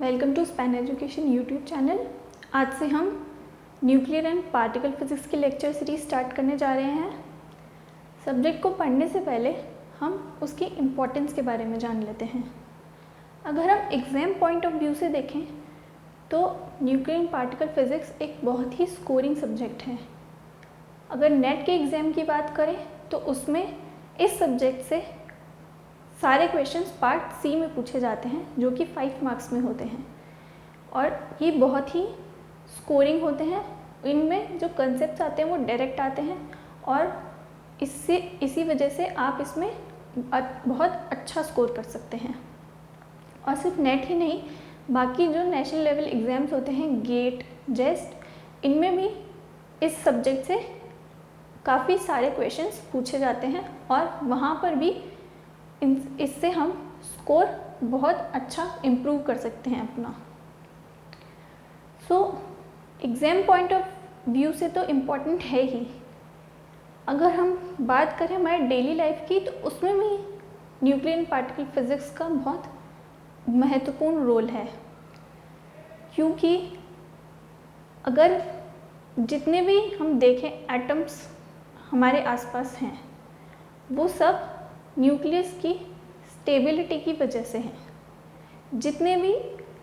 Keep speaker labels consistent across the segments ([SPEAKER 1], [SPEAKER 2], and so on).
[SPEAKER 1] Welcome to Span education YouTube channel. आज से हम न्यूक्लियर एंड पार्टिकल फिजिक्स की लेक्चर सीरीज स्टार्ट करने जा रहे हैं। सब्जेक्ट को पढ़ने से पहले हम उसकी इम्पोर्टेंस के बारे में जान लेते हैं। अगर हम एग्ज़ाम पॉइंट ऑफ व्यू से देखें तो न्यूक्लियर एंड पार्टिकल फिजिक्स एक बहुत ही स्कोरिंग सब्जेक्ट है। अगर नेट के एग्ज़ाम की बात करें तो उसमें इस सब्जेक्ट से सारे क्वेश्चंस पार्ट सी में पूछे जाते हैं जो कि 5 मार्क्स में होते हैं और ये बहुत ही स्कोरिंग होते हैं। इनमें जो कंसेप्ट्स आते हैं वो डायरेक्ट आते हैं और इसी वजह से आप इसमें बहुत अच्छा स्कोर कर सकते हैं। और सिर्फ नेट ही नहीं, बाकी जो नेशनल लेवल एग्ज़ाम्स होते हैं, गेट, जेस्ट, इनमें भी इस सब्जेक्ट से काफ़ी सारे क्वेश्चंस पूछे जाते हैं और वहाँ पर भी इससे हम स्कोर बहुत अच्छा इम्प्रूव कर सकते हैं अपना। एग्ज़ाम पॉइंट ऑफ व्यू से तो इम्पॉर्टेंट है ही। अगर हम बात करें हमारे डेली लाइफ की तो उसमें भी न्यूक्लियर एंड पार्टिकल फिजिक्स का बहुत महत्वपूर्ण रोल है, क्योंकि अगर जितने भी हम देखें एटम्स हमारे आसपास हैं वो सब न्यूक्लियस की स्टेबिलिटी की वजह से हैं। जितने भी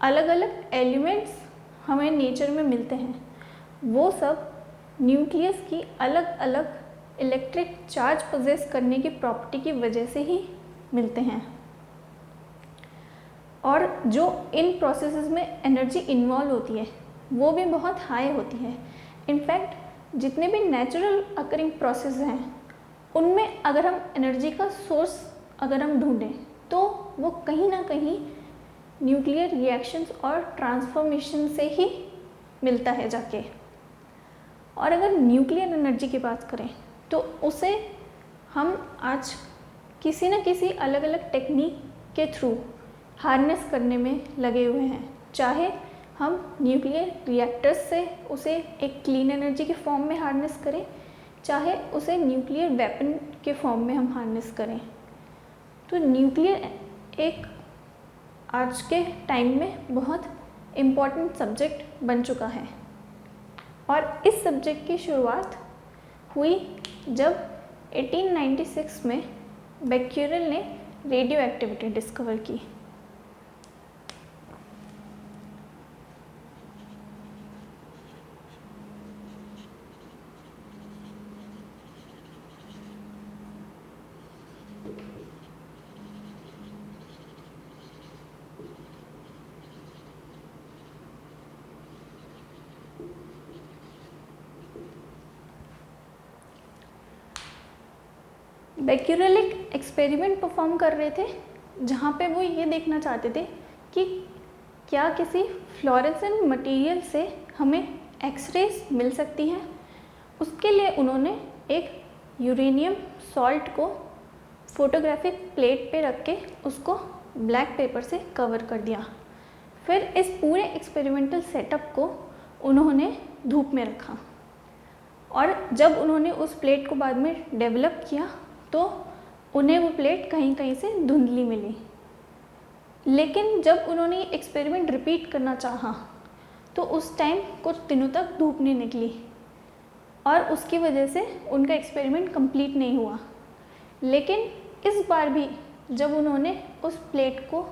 [SPEAKER 1] अलग अलग एलिमेंट्स हमें नेचर में मिलते हैं वो सब न्यूक्लियस की अलग अलग इलेक्ट्रिक चार्ज पोजेस करने की प्रॉपर्टी की वजह से ही मिलते हैं। और जो इन प्रोसेसेस में एनर्जी इन्वॉल्व होती है वो भी बहुत हाई होती है। इनफैक्ट जितने भी नेचुरल अकरिंग प्रोसेस हैं उनमें अगर हम एनर्जी का सोर्स अगर हम ढूंढें तो वो कहीं ना कहीं न्यूक्लियर रिएक्शंस और ट्रांसफॉर्मेशन से ही मिलता है जाके। और अगर न्यूक्लियर एनर्जी की बात करें तो उसे हम आज किसी न किसी अलग अलग टेक्निक के थ्रू हार्नेस करने में लगे हुए हैं। चाहे हम न्यूक्लियर रिएक्टर्स से उसे एक क्लीन एनर्जी के फॉर्म में हार्नेस करें, चाहे उसे न्यूक्लियर वेपन के फॉर्म में हम हार्नेस करें। तो न्यूक्लियर एक आज के टाइम में बहुत इम्पॉर्टेंट सब्जेक्ट बन चुका है। और इस सब्जेक्ट की शुरुआत हुई जब 1896 में बेक्यूरेल ने रेडियो एक्टिविटी डिस्कवर की। बेक्यूरेल एक एक्सपेरिमेंट परफॉर्म कर रहे थे जहाँ पे वो ये देखना चाहते थे कि क्या किसी फ्लोरेसेंट मटेरियल से हमें एक्सरेज मिल सकती हैं। उसके लिए उन्होंने एक यूरेनियम सॉल्ट को फोटोग्राफिक प्लेट पे रख के उसको ब्लैक पेपर से कवर कर दिया। फिर इस पूरे एक्सपेरिमेंटल सेटअप को उन्होंने धूप में रखा और जब उन्होंने उस प्लेट को बाद में डेवलप किया तो उन्हें वो प्लेट कहीं कहीं से धुंधली मिली। लेकिन जब उन्होंने एक्सपेरिमेंट रिपीट करना चाहा तो उस टाइम कुछ दिनों तक धूप नहीं निकली और उसकी वजह से उनका एक्सपेरिमेंट कंप्लीट नहीं हुआ। लेकिन इस बार भी जब उन्होंने उस प्लेट को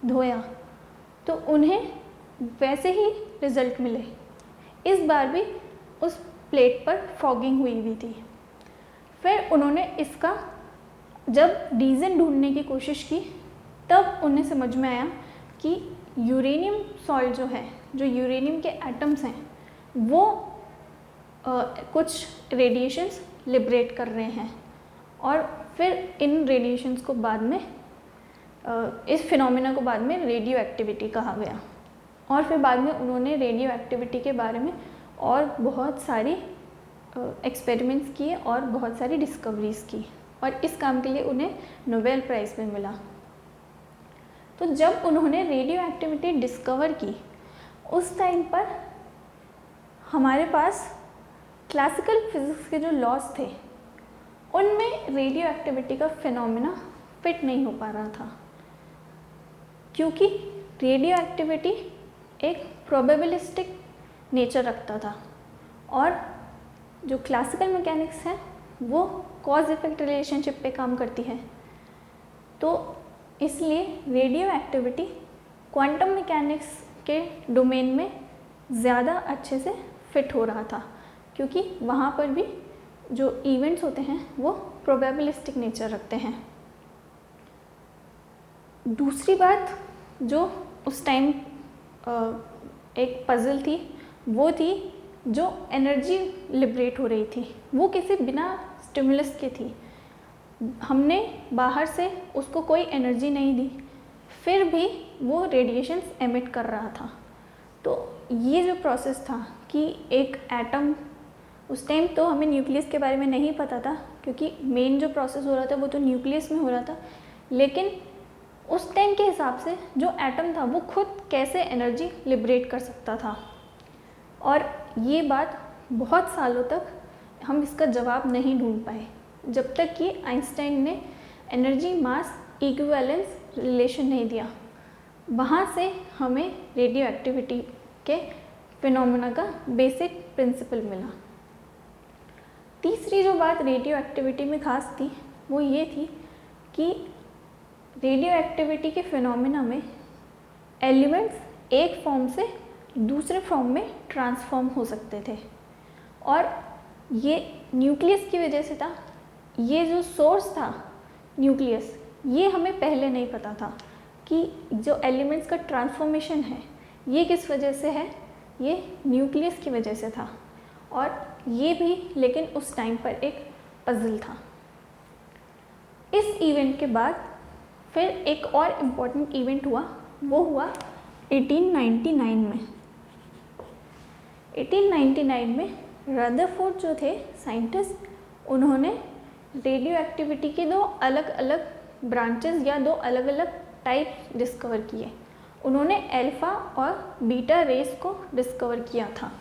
[SPEAKER 1] धोया तो उन्हें वैसे ही रिज़ल्ट मिले। इस बार भी उस प्लेट पर फॉगिंग हुई हुई थी। फिर उन्होंने इसका जब रीज़न ढूंढने की कोशिश की तब उन्हें समझ में आया कि यूरेनियम सॉल्ट जो है, जो यूरेनियम के एटम्स हैं वो कुछ रेडिएशंस लिबरेट कर रहे हैं और फिर इन रेडिएशंस को बाद में इस फिनोमेना को बाद में रेडियो एक्टिविटी कहा गया। और फिर बाद में उन्होंने रेडियो एक्टिविटी के बारे में और बहुत सारी एक्सपेरिमेंट्स किए और बहुत सारी डिस्कवरीज़ की और इस काम के लिए उन्हें नोबेल प्राइज़ भी मिला। तो जब उन्होंने रेडियो एक्टिविटी डिस्कवर की उस टाइम पर हमारे पास क्लासिकल फिज़िक्स के जो लॉज थे उनमें रेडियो एक्टिविटी का फिनोमेना फिट नहीं हो पा रहा था, क्योंकि रेडियो एक्टिविटी एक प्रोबेबिलिस्टिक नेचर रखता था और जो क्लासिकल मैकेनिक्स है वो कॉज इफेक्ट रिलेशनशिप पे काम करती है। तो इसलिए रेडियो एक्टिविटी क्वांटम मैकेनिक्स के डोमेन में ज़्यादा अच्छे से फिट हो रहा था, क्योंकि वहाँ पर भी जो इवेंट्स होते हैं वो प्रोबेबिलिस्टिक नेचर रखते हैं। दूसरी बात जो उस टाइम एक पजल थी वो थी जो एनर्जी लिबरेट हो रही थी, वो किसी बिना स्टिमुलस के थी। हमने बाहर से उसको कोई एनर्जी नहीं दी, फिर भी वो रेडिएशंस एमिट कर रहा था। तो ये जो प्रोसेस था कि एक एटम, उस टाइम तो हमें न्यूक्लियस के बारे में नहीं पता था, क्योंकि मेन जो प्रोसेस हो रहा था वो तो न्यूक्लियस में हो रहा था, लेकिन उस टाइम के हिसाब से जो एटम था वो खुद कैसे एनर्जी लिबरेट कर सकता था। और ये बात बहुत सालों तक हम इसका जवाब नहीं ढूंढ पाए, जब तक कि आइंस्टाइन ने एनर्जी मास इक्विवेलेंस रिलेशन नहीं दिया। वहाँ से हमें रेडियो एक्टिविटी के फिनोमेना का बेसिक प्रिंसिपल मिला। तीसरी जो बात रेडियो एक्टिविटी में ख़ास थी वो ये थी कि रेडियो एक्टिविटी के फिनोमेना में एलिमेंट्स एक फॉर्म से दूसरे फॉर्म में ट्रांसफॉर्म हो सकते थे, और ये न्यूक्लियस की वजह से था। ये जो सोर्स था न्यूक्लियस, ये हमें पहले नहीं पता था कि जो एलिमेंट्स का ट्रांसफॉर्मेशन है ये किस वजह से है, ये न्यूक्लियस की वजह से था। और ये भी लेकिन उस टाइम पर एक पजल था। इस इवेंट के बाद फिर एक और इम्पॉर्टेंट इवेंट हुआ, वो हुआ 1899 में। 1899 में रदरफोर्ड जो थे साइंटिस्ट, उन्होंने रेडियो एक्टिविटी के दो अलग अलग ब्रांचेस या दो अलग अलग टाइप्स डिस्कवर किए। उन्होंने अल्फ़ा और बीटा रेस को डिस्कवर किया था।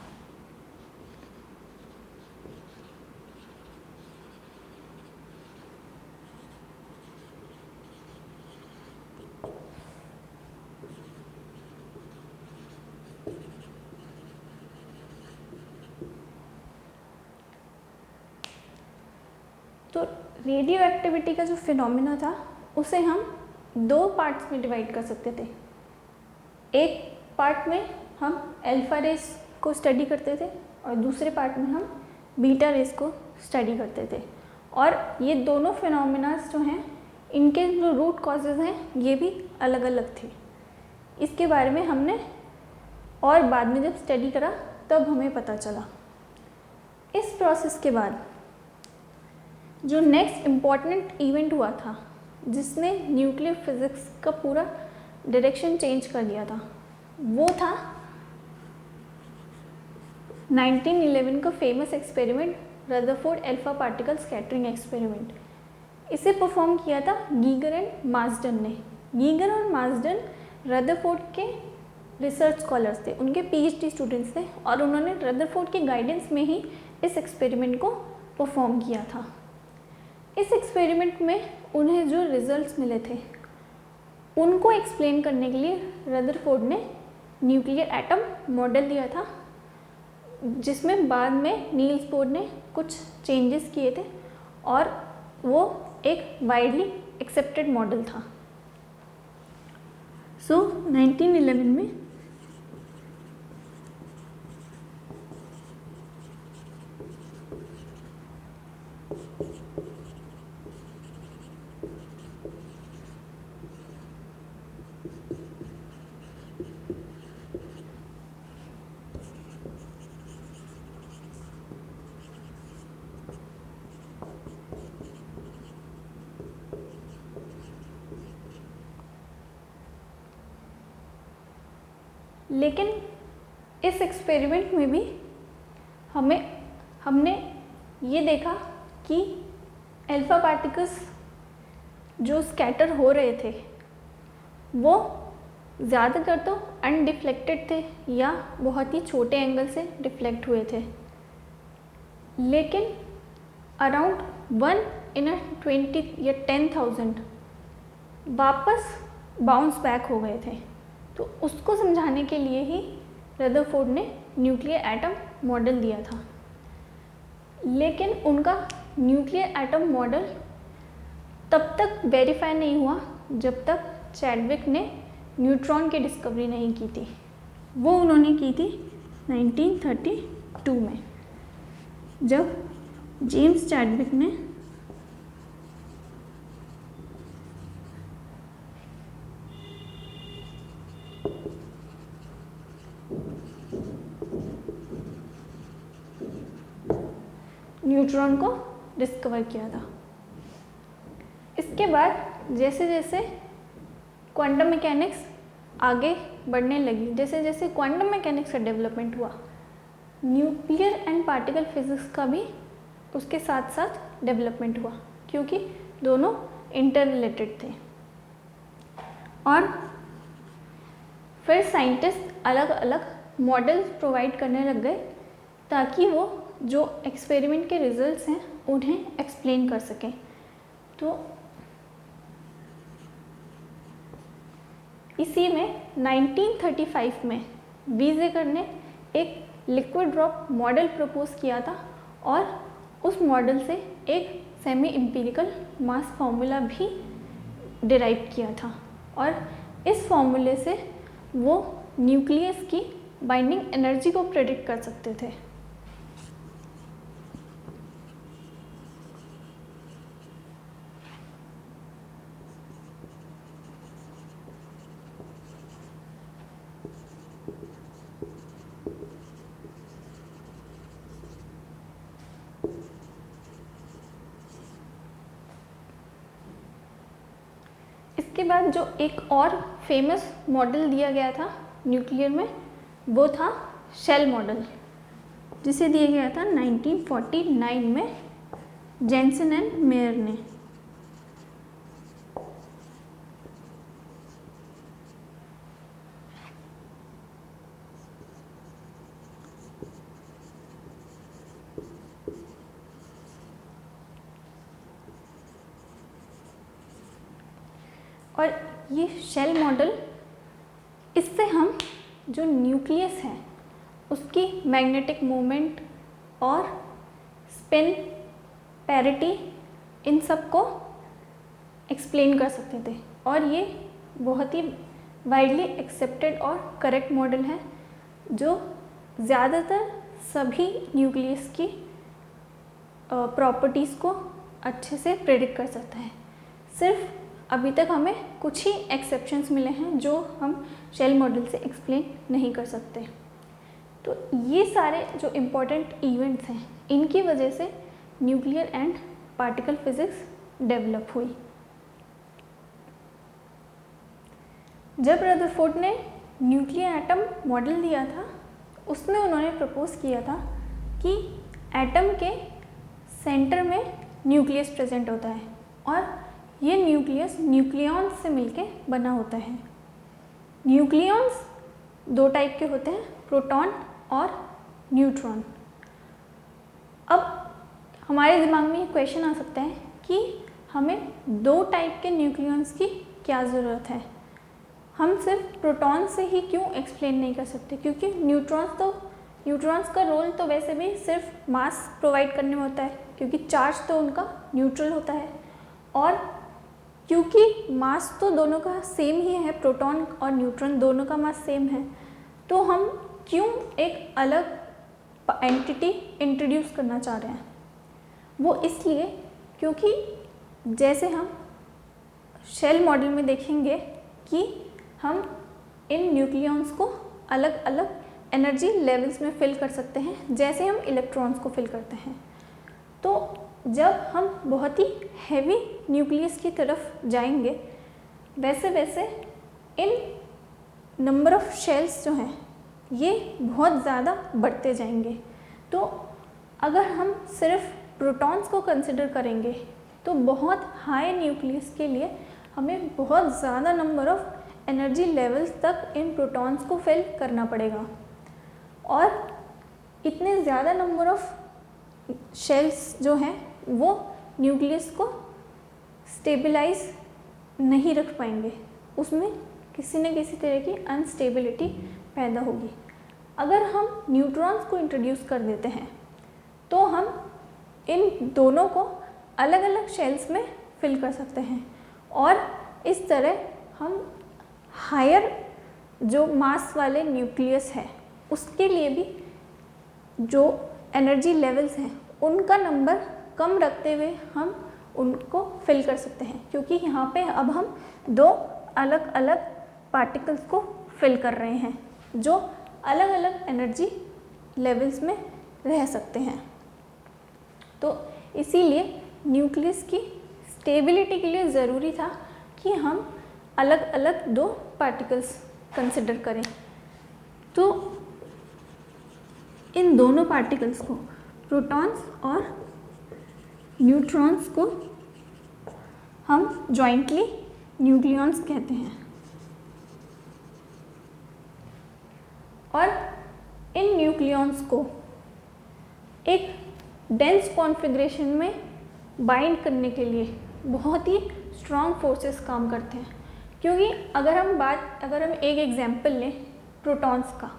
[SPEAKER 1] तो रेडियो एक्टिविटी का जो फिनोमेना था उसे हम दो पार्ट्स में डिवाइड कर सकते थे। एक पार्ट में हम अल्फ़ा रेस को स्टडी करते थे और दूसरे पार्ट में हम बीटा रेस को स्टडी करते थे। और ये दोनों फिनोमेनास जो हैं, इनके जो रूट कॉजेज़ हैं ये भी अलग अलग थे। इसके बारे में हमने और बाद में जब स्टडी करा तब हमें पता चला। इस प्रोसेस के बाद जो नेक्स्ट इम्पॉर्टेंट इवेंट हुआ था जिसने न्यूक्लियर फिज़िक्स का पूरा डायरेक्शन चेंज कर दिया था, वो था 1911 का famous experiment, Rutherford alpha particle scattering experiment. इसे परफॉर्म किया था गीगर एंड मार्सडन ने। गीगर और मार्सडन रदरफोर्ड के रिसर्च स्कॉलर्स थे, उनके पीएचडी स्टूडेंट्स थे, और उन्होंने रदरफोर्ड के गाइडेंस में ही इस एक्सपेरिमेंट को परफॉर्म किया था। इस एक्सपेरिमेंट में उन्हें जो रिजल्ट्स मिले थे उनको एक्सप्लेन करने के लिए रदरफोर्ड ने न्यूक्लियर एटम मॉडल दिया था, जिसमें बाद में नील्स बोर ने कुछ चेंजेस किए थे और वो एक वाइडली एक्सेप्टेड मॉडल था। सो 1911 में लेकिन इस एक्सपेरिमेंट में भी हमने ये देखा कि अल्फ़ा पार्टिकल्स जो स्कैटर हो रहे थे वो ज़्यादातर तो अनडिफ्लेक्टेड थे या बहुत ही छोटे एंगल से डिफ्लेक्ट हुए थे, लेकिन अराउंड 1 in 20 या 10,000 वापस बाउंस बैक हो गए थे। तो उसको समझाने के लिए ही रदरफोर्ड ने न्यूक्लियर एटम मॉडल दिया था। लेकिन उनका न्यूक्लियर एटम मॉडल तब तक वेरीफाई नहीं हुआ जब तक चैडविक ने न्यूट्रॉन की डिस्कवरी नहीं की थी। वो उन्होंने की थी 1932 में, जब जेम्स चैडविक ने न्यूट्रॉन को डिस्कवर किया था। इसके बाद जैसे जैसे क्वांटम मैकेनिक्स आगे बढ़ने लगी, जैसे जैसे क्वांटम मैकेनिक्स का डेवलपमेंट हुआ, न्यूक्लियर एंड पार्टिकल फिजिक्स का भी उसके साथ साथ डेवलपमेंट हुआ, क्योंकि दोनों इंटर रिलेटेड थे। और फिर साइंटिस्ट अलग अलग मॉडल्स प्रोवाइड करने लग गए ताकि वो जो एक्सपेरिमेंट के रिजल्ट्स हैं उन्हें एक्सप्लेन कर सकें। तो इसी में 1935 में वीज़ेकर ने एक लिक्विड ड्रॉप मॉडल प्रपोज किया था और उस मॉडल से एक सेमी एम्पिरिकल मास फार्मूला भी डिराइव किया था, और इस फार्मूले से वो न्यूक्लियस की बाइंडिंग एनर्जी को प्रेडिक्ट कर सकते थे। इसके बाद जो एक और फेमस मॉडल दिया गया था न्यूक्लियर में, वो था शेल मॉडल, जिसे दिया गया था 1949 में जेंसन एंड मेयर ने। और ये शेल मॉडल, इससे हम जो न्यूक्लियस है उसकी मैग्नेटिक मोमेंट और स्पिन पैरिटी, इन सब को एक्सप्लेन कर सकते थे। और ये बहुत ही वाइडली एक्सेप्टेड और करेक्ट मॉडल है जो ज़्यादातर सभी न्यूक्लियस की प्रॉपर्टीज़ को अच्छे से प्रेडिक्ट कर सकता है। सिर्फ अभी तक हमें कुछ ही एक्सेप्शंस मिले हैं जो हम शेल मॉडल से एक्सप्लेन नहीं कर सकते। तो ये सारे जो इम्पोर्टेंट इवेंट्स हैं, इनकी वजह से nuclear and particle physics develop हुई। जब रदरफोर्ड ने न्यूक्लियर एटम मॉडल दिया था, उसमें उन्होंने प्रपोज किया था कि एटम के सेंटर में न्यूक्लियस प्रेजेंट होता है और ये न्यूक्लियस न्यूक्लियॉन्स से मिलके बना होता है। न्यूक्लियॉन्स दो टाइप के होते हैं, प्रोटॉन और न्यूट्रॉन। अब हमारे दिमाग में ये क्वेश्चन आ सकता है कि हमें दो टाइप के न्यूक्लियॉन्स की क्या ज़रूरत है, हम सिर्फ प्रोटॉन से ही क्यों एक्सप्लेन नहीं कर सकते, क्योंकि न्यूट्रॉन्स का रोल तो वैसे भी सिर्फ मास प्रोवाइड करने में होता है, क्योंकि चार्ज तो उनका न्यूट्रल होता है। और क्योंकि मास तो दोनों का सेम ही है, प्रोटॉन और न्यूट्रॉन दोनों का मास सेम है, तो हम क्यों एक अलग एंटिटी इंट्रोड्यूस करना चाह रहे हैं। वो इसलिए क्योंकि जैसे हम शेल मॉडल में देखेंगे कि हम इन न्यूक्लियॉन्स को अलग अलग एनर्जी लेवल्स में फिल कर सकते हैं, जैसे हम इलेक्ट्रॉन्स को फिल करते हैं। तो जब हम बहुत ही हैवी न्यूक्लियस की तरफ जाएंगे, वैसे वैसे इन नंबर ऑफ शेल्स जो हैं ये बहुत ज़्यादा बढ़ते जाएंगे। तो अगर हम सिर्फ प्रोटॉन्स को कंसिडर करेंगे तो बहुत हाई न्यूक्लियस के लिए हमें बहुत ज़्यादा नंबर ऑफ एनर्जी लेवल्स तक इन प्रोटॉन्स को फिल करना पड़ेगा, और इतने ज़्यादा नंबर ऑफ शेल्स जो हैं वो न्यूक्लियस को स्टेबलाइज नहीं रख पाएंगे, उसमें किसी न किसी तरह की अनस्टेबिलिटी पैदा होगी। अगर हम न्यूट्रॉन्स को इंट्रोड्यूस कर देते हैं तो हम इन दोनों को अलग अलग शेल्स में फिल कर सकते हैं और इस तरह हम हायर जो मास वाले न्यूक्लियस है उसके लिए भी जो एनर्जी लेवल्स हैं उनका नंबर कम रखते हुए हम उनको फिल कर सकते हैं, क्योंकि यहाँ पे अब हम दो अलग अलग पार्टिकल्स को फिल कर रहे हैं जो अलग अलग एनर्जी लेवल्स में रह सकते हैं। तो इसीलिए न्यूक्लियस की स्टेबिलिटी के लिए ज़रूरी था कि हम अलग अलग दो पार्टिकल्स कंसिडर करें। तो इन दोनों पार्टिकल्स को, प्रोटॉन्स और न्यूट्रॉन्स को, हम जॉइंटली न्यूक्लियॉन्स कहते हैं और इन न्यूक्लियॉन्स को एक डेंस कॉन्फ़िगरेशन में बाइंड करने के लिए बहुत ही स्ट्रॉन्ग फोर्सेस काम करते हैं। क्योंकि अगर हम एक एग्जांपल लें प्रोटॉन्स का,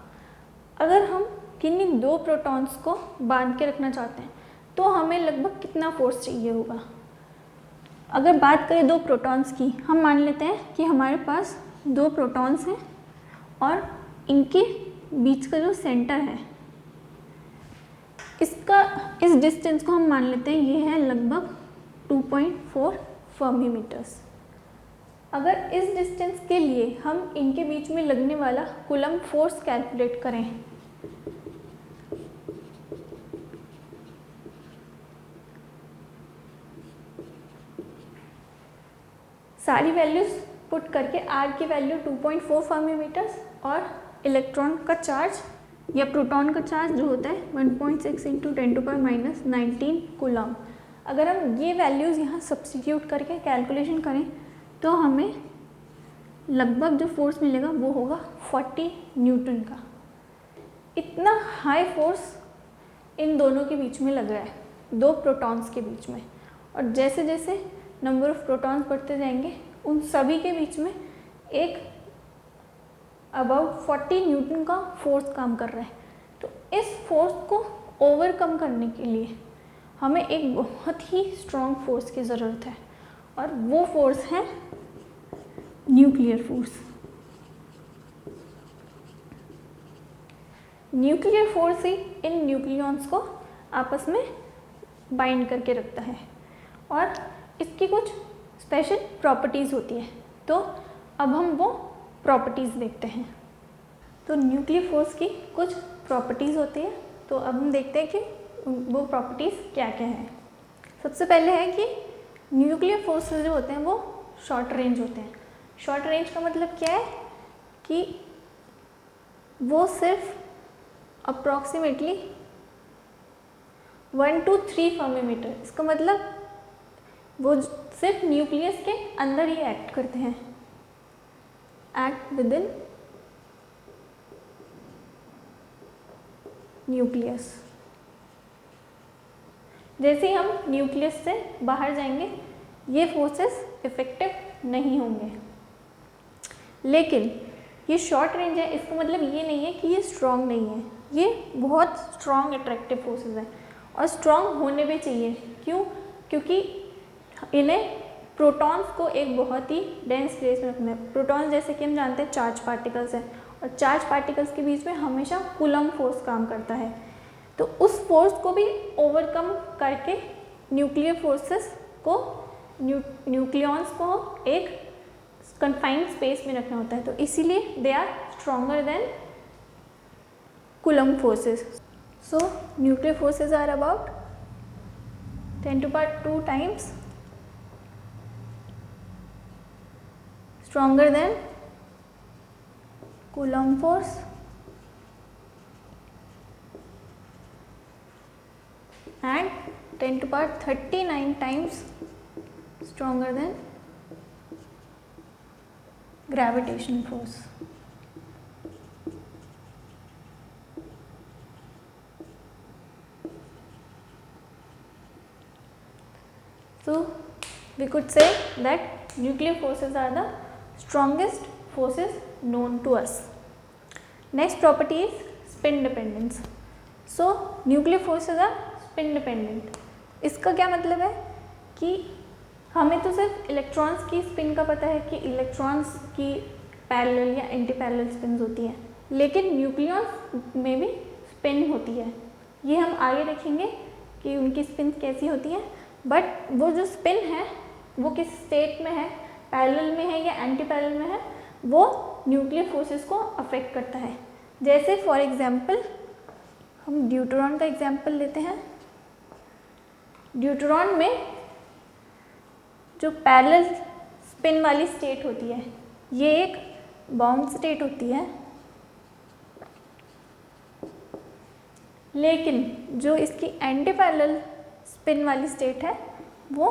[SPEAKER 1] अगर हम किन्हीं दो प्रोटॉन्स को बांध के रखना चाहते हैं तो हमें लगभग कितना फोर्स चाहिए होगा। अगर बात करें दो प्रोटॉन्स की, हम मान लेते हैं कि हमारे पास दो प्रोटॉन्स हैं और इनके बीच का जो सेंटर है इस डिस्टेंस को हम मान लेते हैं ये है लगभग 2.4 फर्मी मीटर्स। अगर इस डिस्टेंस के लिए हम इनके बीच में लगने वाला कूलम्ब फोर्स कैलकुलेट करें सारी वैल्यूज़ पुट करके आर की वैल्यू 2.4 फर्मी मीटर्स और इलेक्ट्रॉन का चार्ज या प्रोटॉन का चार्ज जो होता है 1.6 इंटू 10⁻⁹ कूलम्ब। अगर हम ये वैल्यूज़ यहाँ सब्स्टिट्यूट करके कैलकुलेशन करें तो हमें लगभग जो फोर्स मिलेगा वो होगा 40 न्यूटन का। इतना हाई फोर्स इन दोनों के बीच में लग रहा है, दो प्रोटॉन्स के बीच में, और जैसे जैसे नंबर ऑफ प्रोटॉन्स बढ़ते जाएंगे उन सभी के बीच में एक अबाउट 40 न्यूटन का फोर्स काम कर रहा है। तो इस फोर्स को ओवरकम करने के लिए हमें एक बहुत ही स्ट्रॉन्ग फोर्स की ज़रूरत है और वो फोर्स है न्यूक्लियर फोर्स। न्यूक्लियर फोर्स ही इन न्यूक्लियॉन्स को आपस में बाइंड करके रखता है और इसकी कुछ स्पेशल प्रॉपर्टीज़ होती है। तो अब हम वो प्रॉपर्टीज़ देखते हैं। तो न्यूक्लियर फोर्स की कुछ प्रॉपर्टीज़ होती है, तो अब हम देखते हैं कि वो प्रॉपर्टीज़ क्या क्या हैं। सबसे पहले है कि न्यूक्लियर फोर्सेस जो होते हैं वो शॉर्ट रेंज होते हैं। शॉर्ट रेंज का मतलब क्या है कि वो सिर्फ अप्रॉक्सीमेटली 1 to 3 फर्मी मीटर, इसका मतलब वो सिर्फ न्यूक्लियस के अंदर ही एक्ट करते हैं, एक्ट विद इन न्यूक्लियस। जैसे ही हम न्यूक्लियस से बाहर जाएंगे ये फोर्सेस इफेक्टिव नहीं होंगे। लेकिन ये शॉर्ट रेंज है, इसका मतलब ये नहीं है कि ये स्ट्रॉन्ग नहीं है, ये बहुत स्ट्रॉन्ग अट्रैक्टिव फोर्सेस हैं और स्ट्रॉन्ग होने भी चाहिए। क्यों? क्योंकि इन्हें प्रोटॉन्स को एक बहुत ही डेंस प्लेस में रखना है। प्रोटॉन्स जैसे कि हम जानते हैं चार्ज पार्टिकल्स हैं और चार्ज पार्टिकल्स के बीच में हमेशा कूलम्ब फोर्स काम करता है। तो उस फोर्स को भी ओवरकम करके न्यूक्लियर फोर्सेस को न्यूक्लियॉन्स को एक कन्फाइंड स्पेस में रखना होता है। तो इसीलिए they are stronger than Coulomb forces. So nuclear forces are about 10⁻² times stronger than Coulomb force and 10⁻39 times stronger than gravitational force. So we could say that nuclear forces are the strongest forces known to us. Next property is spin dependence. So nuclear forces are spin dependent. इसका क्या मतलब है कि हमें तो सिर्फ electrons की spin का पता है कि इलेक्ट्रॉन्स की पैरेलल या एंटी पैरेलल स्पिन होती है, लेकिन न्यूक्लियॉन्स में भी स्पिन होती है। ये हम आगे देखेंगे कि उनकी स्पिन कैसी होती है, बट वो जो स्पिन है वो किस स्टेट में है, पैरेलल में है या एंटी पैरेलल में है, वो न्यूक्लियर फोर्सेस को अफेक्ट करता है। जैसे फॉर एग्जांपल हम ड्यूट्रॉन का एग्जांपल लेते हैं। ड्यूट्रॉन में जो पैरेलल स्पिन वाली स्टेट होती है ये एक बाउंड स्टेट होती है, लेकिन जो इसकी एंटी पैरेलल स्पिन वाली स्टेट है वो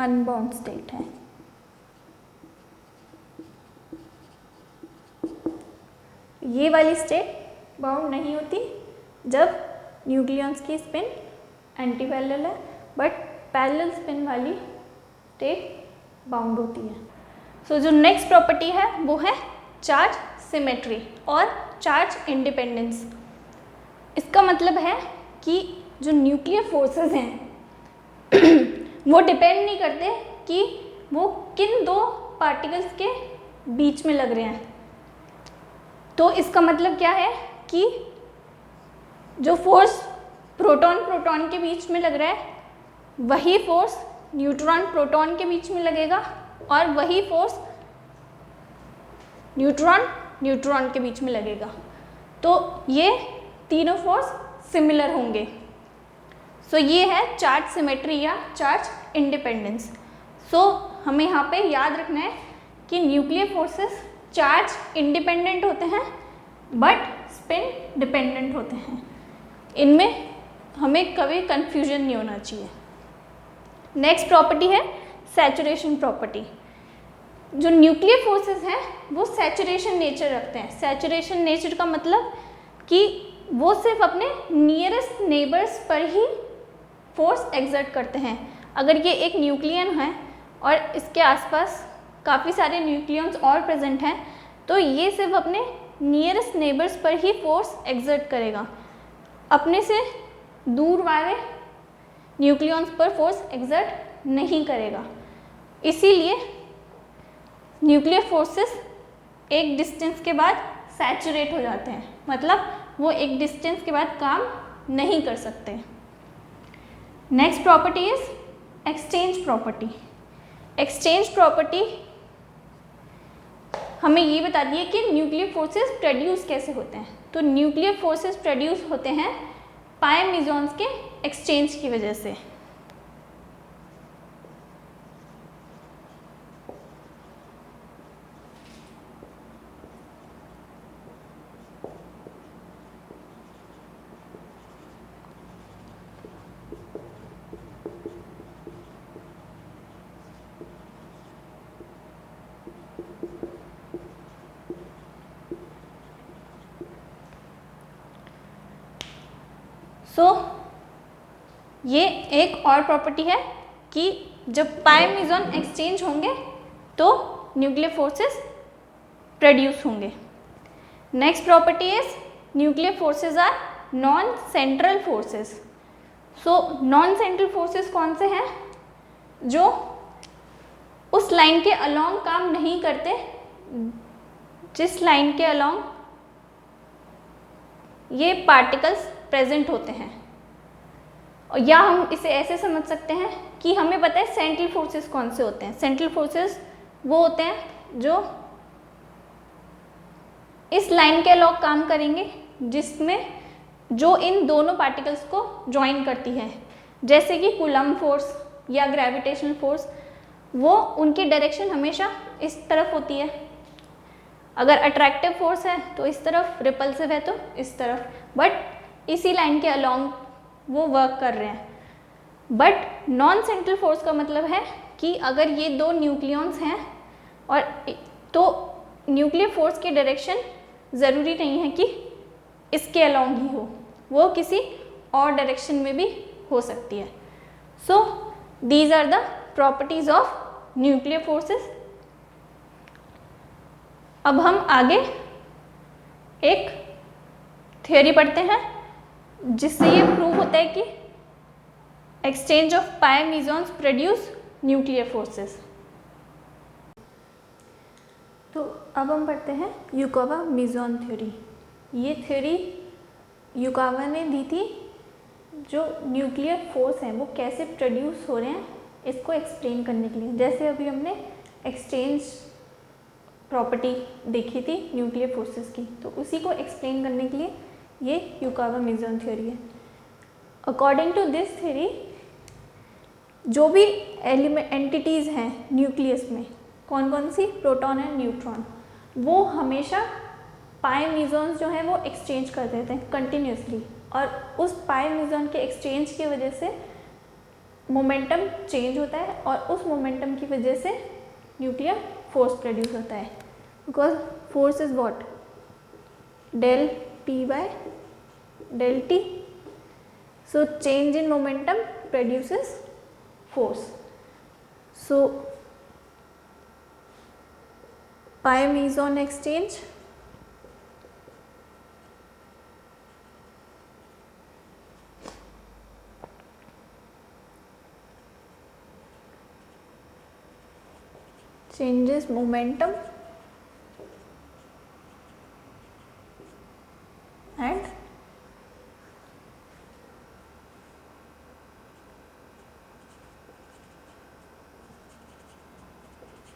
[SPEAKER 1] अनबाउंड स्टेट है। ये वाली स्टेट बाउंड नहीं होती जब न्यूक्लियॉन्स की स्पिन एंटी पैरेलल है, बट पैरेलल स्पिन वाली स्टेट बाउंड होती है। सो जो नेक्स्ट प्रॉपर्टी है वो है चार्ज सिमेट्री और चार्ज इंडिपेंडेंस। इसका मतलब है कि जो न्यूक्लियर फोर्सेस हैं वो डिपेंड नहीं करते कि वो किन दो पार्टिकल्स के बीच में लग रहे हैं। तो इसका मतलब क्या है कि जो फोर्स प्रोटॉन प्रोटॉन के बीच में लग रहा है वही फोर्स न्यूट्रॉन प्रोटॉन के बीच में लगेगा और वही फोर्स न्यूट्रॉन न्यूट्रॉन के बीच में लगेगा। तो ये तीनों फोर्स सिमिलर होंगे। सो ये है चार्ज सिमेट्री या चार्ज इंडिपेंडेंस। सो हमें यहाँ पे याद रखना है कि न्यूक्लियर फोर्सेस चार्ज इंडिपेंडेंट होते हैं बट स्पिन डिपेंडेंट होते हैं। इनमें हमें कभी कंफ्यूजन नहीं होना चाहिए। नेक्स्ट प्रॉपर्टी है सैचुरेशन प्रॉपर्टी। जो न्यूक्लियर फोर्सेस हैं वो सैचुरेशन नेचर रखते हैं। सैचुरेशन नेचर का मतलब कि वो सिर्फ अपने नियरेस्ट नेबर्स पर ही फोर्स एक्सर्ट करते हैं। अगर ये एक न्यूक्लियन है और इसके आसपास काफ़ी सारे न्यूक्लियंस और प्रेजेंट हैं तो ये सिर्फ अपने नियरेस्ट नेबर्स पर ही फोर्स एक्सर्ट करेगा, अपने से दूर वाले न्यूक्लियंस पर फोर्स एक्सर्ट नहीं करेगा। इसीलिए न्यूक्लियर फोर्सेस एक डिस्टेंस के बाद सैचुरेट हो जाते हैं, मतलब वो एक डिस्टेंस के बाद काम नहीं कर सकते। Next property is exchange property. Exchange property हमें ये बताती है कि न्यूक्लियर फोर्सेस प्रोड्यूस कैसे होते हैं। तो न्यूक्लियर फोर्सेस प्रोड्यूस होते हैं पाई मेसॉन्स के एक्सचेंज की वजह से। ये एक और प्रॉपर्टी है कि जब पाई मेसॉन एक्सचेंज होंगे तो न्यूक्लियर फोर्सेस प्रोड्यूस होंगे। Next property is nuclear forces are non central forces. So non central forces कौन से हैं? जो उस लाइन के अलोंग काम नहीं करते जिस लाइन के अलोंग ये पार्टिकल्स प्रेजेंट होते हैं। या हम इसे ऐसे समझ सकते हैं कि हमें पता है सेंट्रल फोर्सेस कौन से होते हैं। सेंट्रल फोर्सेस वो होते हैं जो इस लाइन के अलोंग काम करेंगे जिसमें जो इन दोनों पार्टिकल्स को ज्वाइन करती है, जैसे कि कूलम्ब फोर्स या ग्रेविटेशनल फोर्स। वो उनकी डायरेक्शन हमेशा इस तरफ होती है। अगर अट्रैक्टिव फोर्स है तो इस तरफ, रिपल्सिव है तो इस तरफ, बट इसी लाइन के अलोंग वो वर्क कर रहे हैं। बट नॉन सेंट्रल फोर्स का मतलब है कि अगर ये दो न्यूक्लियॉन्स हैं और तो न्यूक्लियर फोर्स की डायरेक्शन ज़रूरी नहीं है कि इसके अलोंग ही हो, वो किसी और डायरेक्शन में भी हो सकती है। So these are the properties of nuclear forces. अब हम आगे एक थ्योरी पढ़ते हैं जिससे ये प्रूव होता है कि exchange of pi mesons produce nuclear forces. तो अब हम पढ़ते हैं युकावा मेसॉन थ्योरी। ये थ्योरी युकावा ने दी थी, जो न्यूक्लियर फोर्स हैं वो कैसे प्रोड्यूस हो रहे हैं इसको एक्सप्लेन करने के लिए। जैसे अभी हमने एक्सचेंज प्रॉपर्टी देखी थी न्यूक्लियर फोर्सेस की, तो उसी को एक्सप्लेन करने के लिए ये युकावा मेसॉन थ्योरी है। अकॉर्डिंग टू दिस थ्योरी, जो भी एंटिटीज़ हैं न्यूक्लियस में, कौन कौन सी, प्रोटॉन एंड न्यूट्रॉन, वो हमेशा पाई मेसॉन्स जो हैं वो एक्सचेंज कर देते हैं कंटिन्यूसली, और उस पाई मेसॉन के एक्सचेंज की वजह से मोमेंटम चेंज होता है और उस मोमेंटम की वजह से न्यूक्लियर फोर्स प्रोड्यूस होता है। Because force is what, del P by del T, so change in momentum produces force. So pi meson exchange changes momentum and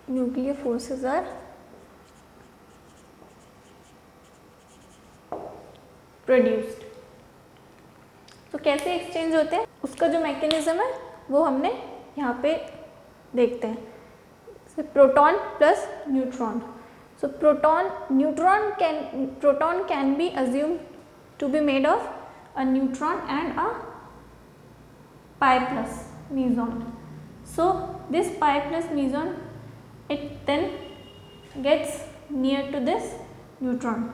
[SPEAKER 1] nuclear forces are produced. तो कैसे एक्सचेंज होते हैं उसका जो मैकेनिज्म है वो हमने यहाँ पे देखते हैं। Proton plus neutron, so proton can be assumed to be made of a neutron and a pi plus meson. So this pi plus meson, it then gets near to this neutron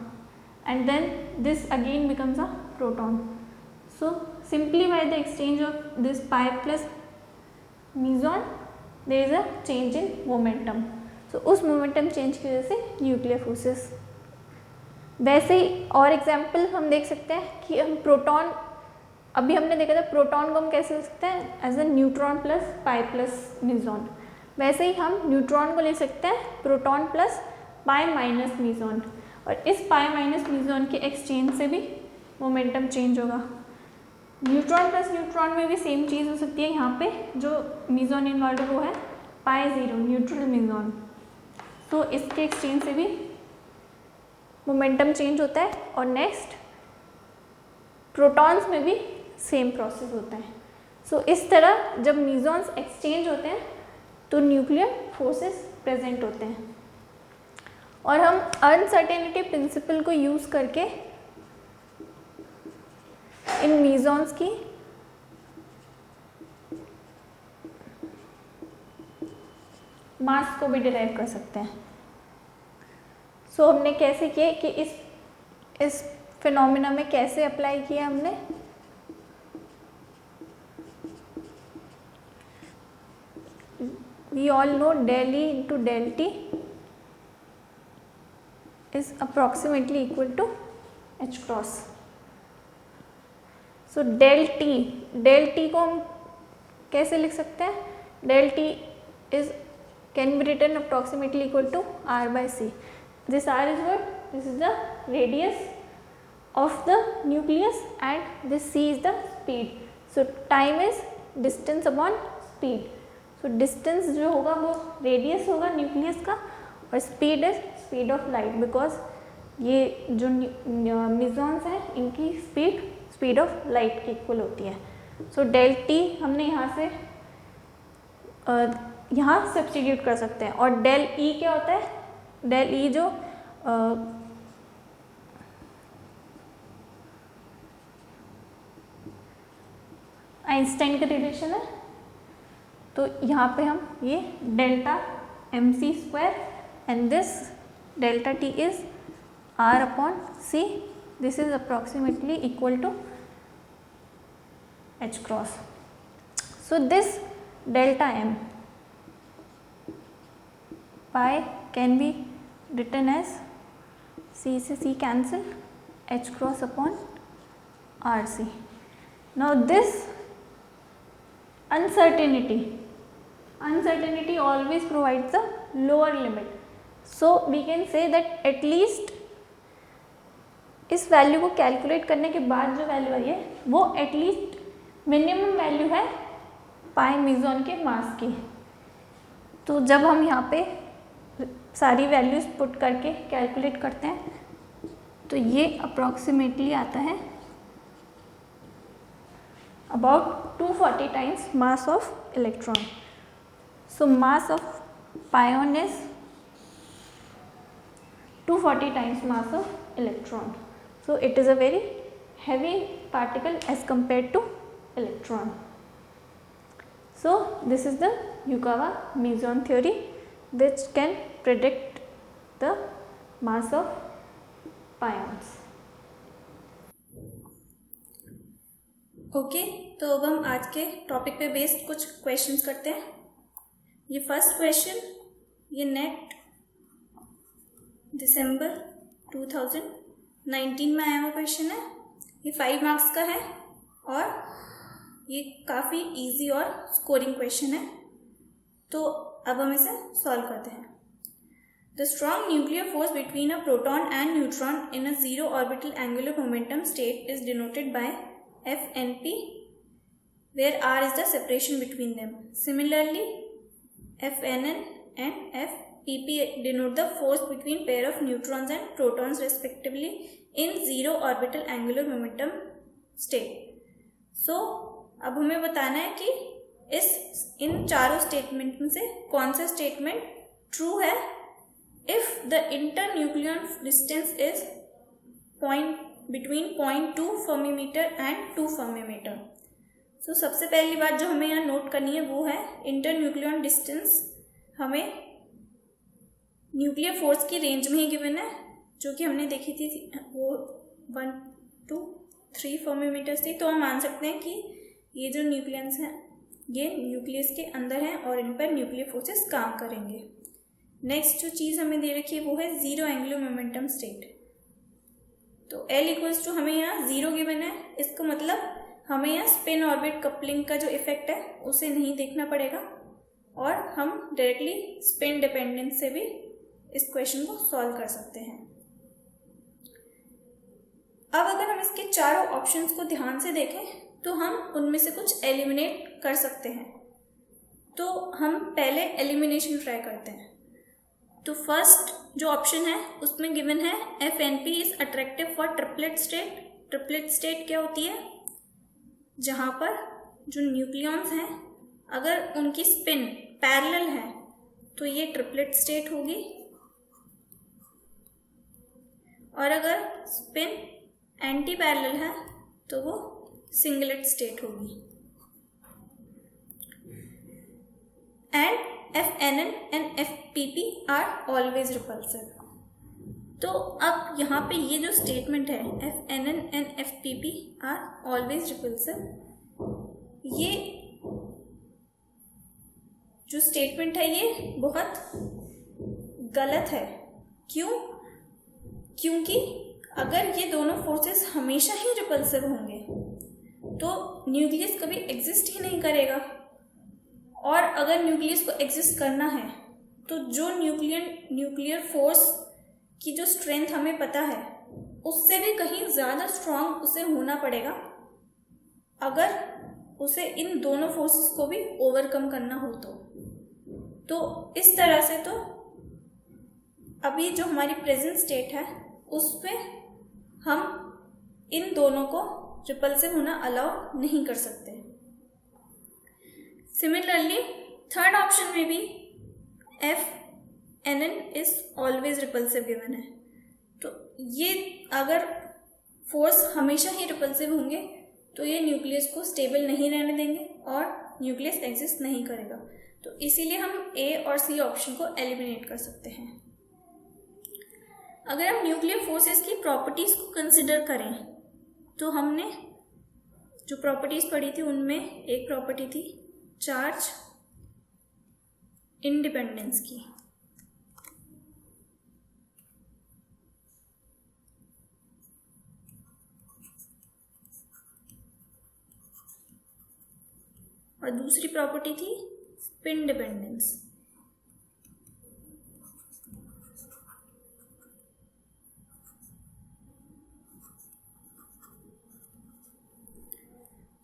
[SPEAKER 1] and then this again becomes a proton. So simply by the exchange of this pi plus meson there is a change in momentum. So उस momentum change की वजह से nuclear forces. वैसे ही और example हम देख सकते हैं कि हम प्रोटॉन, अभी हमने देखा था प्रोटॉन को हम कैसे लिख सकते हैं, as a neutron plus pi plus meson. वैसे ही हम न्यूट्रॉन को ले सकते हैं proton plus pi minus meson, और इस पाई माइनस मेसॉन के एक्सचेंज से भी मोमेंटम चेंज होगा। न्यूट्रॉन प्लस न्यूट्रॉन में भी सेम चीज़ हो सकती है। यहाँ पे जो मेसॉन इन्वॉल्व है वो है पाई ज़ीरो, न्यूट्रल मेसॉन, तो इसके एक्सचेंज से भी मोमेंटम चेंज होता है। और नेक्स्ट प्रोटॉन्स में भी सेम प्रोसेस होता है। सो इस तरह जब मेसॉन्स एक्सचेंज होते हैं तो न्यूक्लियर फोर्सेस प्रेजेंट होते हैं, और हम अनसर्टेनिटी प्रिंसिपल को यूज़ करके इन मेसॉन्स की मास को भी डिराइव कर सकते हैं। सो हमने कैसे किए कि इस फिनोमिना में कैसे अप्लाई किया हमने, we all know del E into del T is approximately equal to H cross. So del T को हम कैसे लिख सकते हैं, del T is can be written approximately equal to R by C. This R is what? This is the radius of the nucleus and this C is the speed. So time is distance upon speed. So distance जो होगा वो radius होगा nucleus का, और speed is speed of light, because ये जो मेसॉन्स हैं इनकी स्पीड ऑफ लाइट की इक्वल होती है। सो del T हमने यहाँ से यहाँ सब्स्टिट्यूट कर सकते हैं। और del E क्या होता है, del E जो आइंस्टाइन का रिलेशन है, तो यहाँ पे हम ये delta mc square and this delta T is R upon C, this is approximately equal to H cross. So this delta M pi can be written as C से C cancel, H cross upon RC. Now this uncertainty always provides a lower limit. So we can say that at least इस value को calculate करने के बाद जो value आई है वो at least minimum value है पाई मीजॉन के मास की. तो जब हम यहाँ पे सारी वैल्यूज़ पुट करके कैलकुलेट करते हैं तो ये अप्रॉक्सीमेटली आता है about 240 times mass of electron. So mass of pion is 240 times mass of electron. So it is a very heavy particle as compared to electron. So this is the Yukawa meson theory which can predict the mass of pions.
[SPEAKER 2] Okay तो अब हम आज के topic पे based कुछ questions करते हैं. ये फर्स्ट क्वेश्चन ये नेट दिसंबर 2019 में आया हुआ क्वेश्चन है. ये 5 मार्क्स का है और ये काफ़ी इजी और स्कोरिंग क्वेश्चन है. तो अब हम इसे सॉल्व करते हैं. The strong nuclear force between a proton and neutron in a zero orbital angular momentum state is denoted by FNP, where R is the separation between them. Similarly, FNN and FPP denote the force between pair of neutrons and protons respectively in zero orbital angular momentum state. So, अब हमें बताना है कि इन चारों statement में से कौन सा स्टेटमेंट ट्रू है if the internuclear distance is between 0.2 fermimeter and 2 fermimeter. So सबसे पहली बात जो हमें यहाँ नोट करनी है वो है इंटरन्यूक्लियन डिस्टेंस हमें न्यूक्लियर फोर्स की रेंज में ही गिवन है जो कि हमने देखी थी वो 1 to 3 फर्मीमीटर्स थी. तो हम मान सकते हैं कि ये जो न्यूक्लियस हैं ये न्यूक्लियस के अंदर हैं और इन पर न्यूक्लियर फोर्सेस काम करेंगे. नेक्स्ट जो चीज़ हमें दे रखी है वो है जीरो एंगुलर मोमेंटम स्टेट. तो L इक्वल्स टू हमें यहाँ जीरो गिवन है. इसका मतलब हमें यहाँ स्पिन ऑर्बिट कपलिंग का जो इफेक्ट है उसे नहीं देखना पड़ेगा और हम डायरेक्टली स्पिन डिपेंडेंस से भी इस क्वेश्चन को सॉल्व कर सकते हैं. अब अगर हम इसके चारों ऑप्शंस को ध्यान से देखें तो हम उनमें से कुछ एलिमिनेट कर सकते हैं. तो हम पहले एलिमिनेशन ट्राई करते हैं. तो फर्स्ट जो ऑप्शन है उसमें गिवन है FNP is attractive for triplet state. Triplet state क्या होती है? जहाँ पर जो न्यूक्लियॉन्स हैं अगर उनकी स्पिन पैरेलल है तो ये ट्रिपलेट स्टेट होगी और अगर स्पिन एंटी पैरेलल है तो वो सिंगलेट स्टेट होगी. And FNN and FPP are always repulsive. तो अब यहाँ पे ये जो स्टेटमेंट है FNN and FPP are always repulsive, ये जो स्टेटमेंट है ये बहुत गलत है. क्यों? क्योंकि अगर ये दोनों फोर्सेस हमेशा ही रिपल्सिव होंगे तो न्यूक्लियस कभी एग्जिस्ट ही नहीं करेगा. और अगर न्यूक्लियस को एग्जिस्ट करना है तो जो न्यूक्लियर फोर्स की जो स्ट्रेंथ हमें पता है उससे भी कहीं ज़्यादा स्ट्रॉन्ग उसे होना पड़ेगा अगर उसे इन दोनों फोर्सेस को भी ओवरकम करना हो. तो इस तरह से तो अभी जो हमारी प्रेजेंट स्टेट है उस पे हम इन दोनों को रिपल्सिव होना अलाउ नहीं कर सकते. सिमिलरली थर्ड ऑप्शन में भी FNN is always repulsive given है. तो ये अगर फोर्स हमेशा ही रिपल्सिव होंगे तो ये न्यूक्लियस को स्टेबल नहीं रहने देंगे और न्यूक्लियस एग्जिस्ट नहीं करेगा. तो इसीलिए हम A और C ऑप्शन को एलिमिनेट कर सकते हैं. अगर हम न्यूक्लियर फोर्सेस की प्रॉपर्टीज को कंसिडर करें तो हमने जो प्रॉपर्टीज पढ़ी थी उनमें एक प्रॉपर्टी थी चार्ज इंडिपेंडेंस की. और दूसरी प्रॉपर्टी थी स्पिन डिपेंडेंस।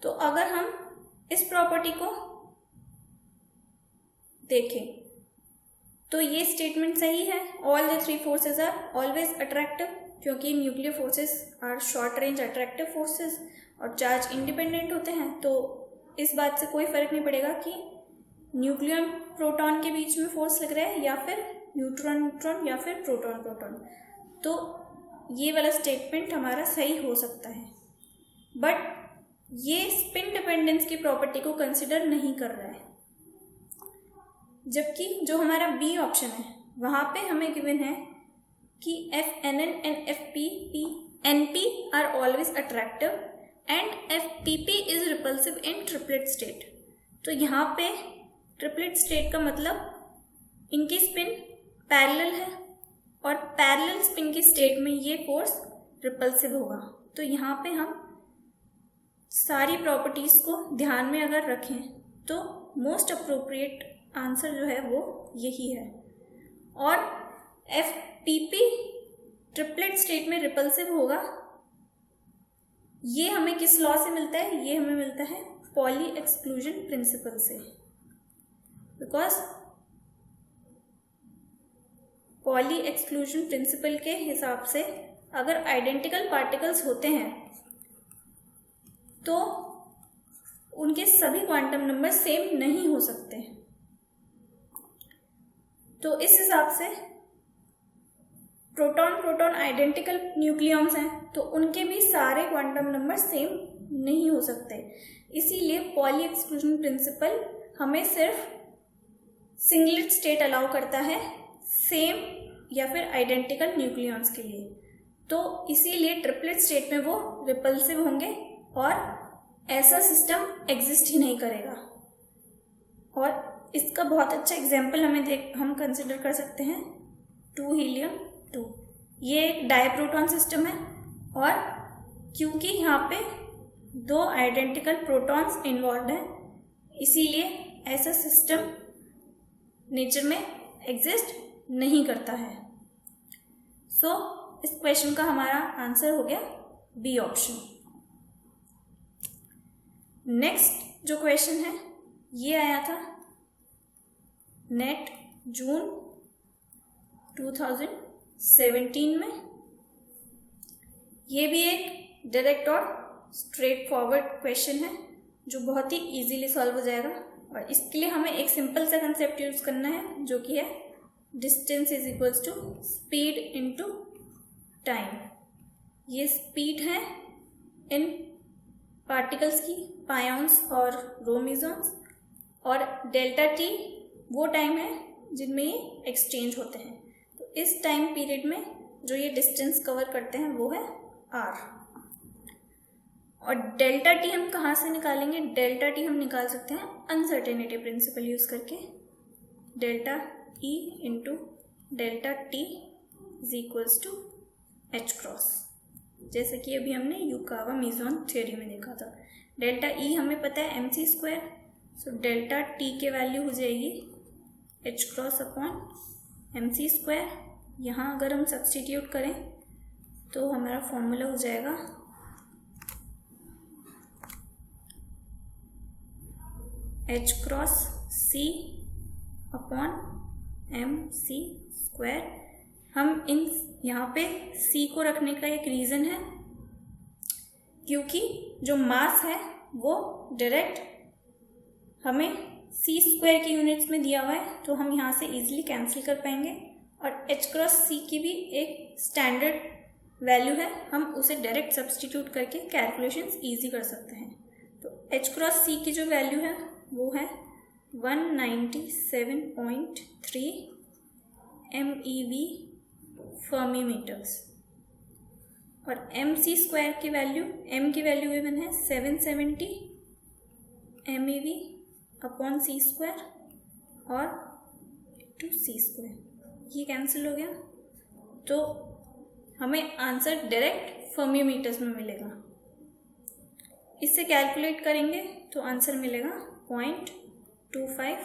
[SPEAKER 2] तो अगर हम इस प्रॉपर्टी को देखें तो ये स्टेटमेंट सही है, all the three forces are always attractive, क्योंकि nuclear forces are short range attractive forces और चार्ज इंडिपेंडेंट होते हैं। तो इस बात से कोई फर्क नहीं पड़ेगा कि न्यूक्लियन प्रोटॉन के बीच में फोर्स लग रहा है या फिर न्यूट्रॉन न्यूट्रॉन या फिर प्रोटॉन प्रोटॉन। तो ये वाला स्टेटमेंट हमारा सही हो सकता है, बट ये स्पिन डिपेंडेंस की प्रॉपर्टी को कंसिडर नहीं कर रहा है। जबकि जो हमारा बी ऑप्शन है वहाँ पे हमें गिवन है कि FNN and FNP are always attractive and FPP is repulsive in triplet state। तो यहाँ पे ट्रिपलेट स्टेट का मतलब इनकी स्पिन पैरेलल है और पैरेलल स्पिन की स्टेट में ये फोर्स रिपल्सिव होगा। तो यहाँ पे हम सारी प्रॉपर्टीज को ध्यान में अगर रखें तो मोस्ट अप्रोप्रिएट आंसर जो है वो यही है। और FPP ट्रिपलेट स्टेट में रिपल्सिव होगा, ये हमें किस लॉ से मिलता है? ये हमें मिलता है पॉली एक्सक्लूजन प्रिंसिपल से, बिकॉज पॉली एक्सक्लूजन प्रिंसिपल के हिसाब से अगर आइडेंटिकल पार्टिकल्स होते हैं तो उनके सभी क्वांटम नंबर सेम नहीं हो सकते। तो इस हिसाब से प्रोटॉन प्रोटॉन आइडेंटिकल न्यूक्लियॉन्स हैं तो उनके भी सारे क्वांटम नंबर सेम नहीं हो सकते। इसीलिए पॉली एक्सक्लूजन प्रिंसिपल हमें सिर्फ सिंगलेट स्टेट अलाउ करता है सेम या फिर आइडेंटिकल न्यूक्लियॉन्स के लिए। तो इसीलिए ट्रिपलेट स्टेट में वो रिपल्सिव होंगे और ऐसा सिस्टम एग्जिस्ट ही नहीं करेगा। और इसका बहुत अच्छा एग्जाम्पल हम कंसिडर कर सकते हैं 2 हीलियम 2। ये एक डायप्रोटॉन सिस्टम है और क्योंकि यहाँ पे 2 आइडेंटिकल प्रोटॉन्स इन्वॉल्व हैं इसीलिए ऐसा सिस्टम नेचर में एग्जिस्ट नहीं करता है। सो इस क्वेश्चन का हमारा आंसर हो गया बी ऑप्शन। नेक्स्ट जो क्वेश्चन है ये आया था नेट जून 2017 में। ये भी एक डायरेक्ट और स्ट्रेट फॉरवर्ड क्वेश्चन है जो बहुत ही इजीली सॉल्व हो जाएगा। और इसके लिए हमें एक सिंपल सा कंसेप्ट यूज करना है जो कि है distance is equals to speed into time. ये स्पीड है इन पार्टिकल्स की, पायॉन्स और रोमिजॉन्स, और डेल्टा टी वो टाइम है जिनमें ये एक्सचेंज होते हैं। तो इस टाइम पीरियड में जो ये डिस्टेंस कवर करते हैं वो है r। और डेल्टा टी हम कहाँ से निकालेंगे? डेल्टा टी हम निकाल सकते हैं अनसर्टेनिटी प्रिंसिपल यूज करके। Delta E into delta T is equals to H cross, जैसे कि अभी हमने युकावा मीजॉन थ्योरी में देखा था। डेल्टा ई हमें पता है mc square, so delta T के वैल्यू हो जाएगी H cross upon mc square. यहाँ अगर हम सब्सटीट्यूट करें तो हमारा फॉर्मूला हो जाएगा एच क्रॉस सी अपॉन mc स्क्वायर। हम इन यहाँ पे c को रखने का एक रीज़न है क्योंकि जो मास है वो डायरेक्ट हमें c स्क्वायर की यूनिट्स में दिया हुआ है, तो हम यहाँ से इजीली कैंसिल कर पाएंगे। और h क्रॉस सी की भी एक स्टैंडर्ड वैल्यू है, हम उसे डायरेक्ट सब्सटीट्यूट करके कैलकुलेशंस इजी कर सकते हैं। तो h क्रॉस सी की जो वैल्यू है वो है 197.3 MeV फर्मी मीटर्स, और mc स्क्वायर की वैल्यू, m की वैल्यू गिवन है 770 MeV अपॉन सी स्क्वायर और टू सी स्क्वायर। ये कैंसिल हो गया तो हमें आंसर डायरेक्ट फर्मी मीटर्स में मिलेगा। इससे कैलकुलेट करेंगे तो आंसर मिलेगा 0.25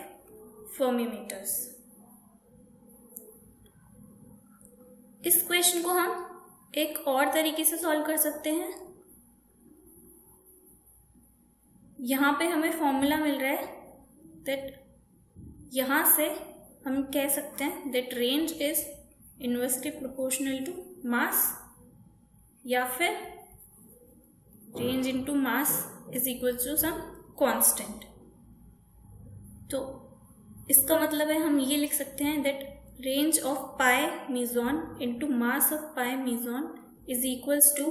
[SPEAKER 2] फर्मीमीटर्स। इस क्वेश्चन को हम एक और तरीके से सॉल्व कर सकते हैं। यहाँ पे हमें फॉर्मूला मिल रहा है दैट यहाँ से हम कह सकते हैं that range is inversely proportional to mass, या फिर range into mass is equal to some constant. तो इसका मतलब है हम ये लिख सकते हैं that range of pi meson into mass of pi meson is equals to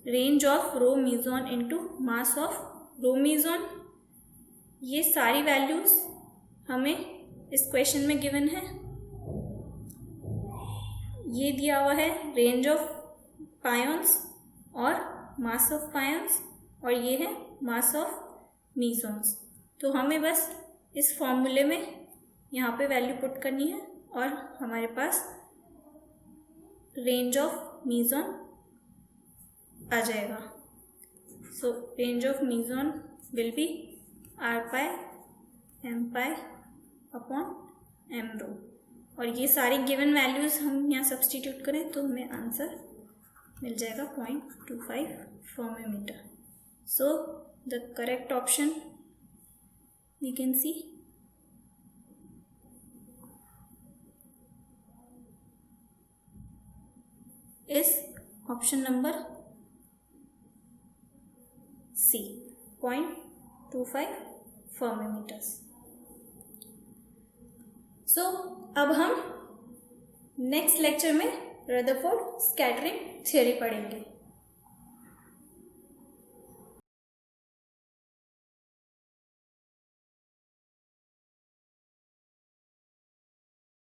[SPEAKER 2] range of rho meson into mass of rho meson. ये सारी वैल्यूज हमें इस क्वेश्चन में गिवन है। ये दिया हुआ है रेंज ऑफ पायन्स और मास ऑफ पायन्स, और ये है मास ऑफ मीजॉन्स। तो हमें बस इस फॉर्मूले में यहाँ पे वैल्यू पुट करनी है और हमारे पास रेंज ऑफ मीजॉन आ जाएगा। So range of meson will be r pi m pi upon m rho, और ये सारी गिवन वैल्यूज हम यहाँ सब्सटीट्यूट करें तो हमें आंसर मिल जाएगा 0.25 फर्मीमीटर। So the correct option we can see is option number C, 0.25 फर्मीमीटर्स। सो अब हम नेक्स्ट लेक्चर में रदरफोर्ड स्कैटरिंग थ्योरी पढ़ेंगे।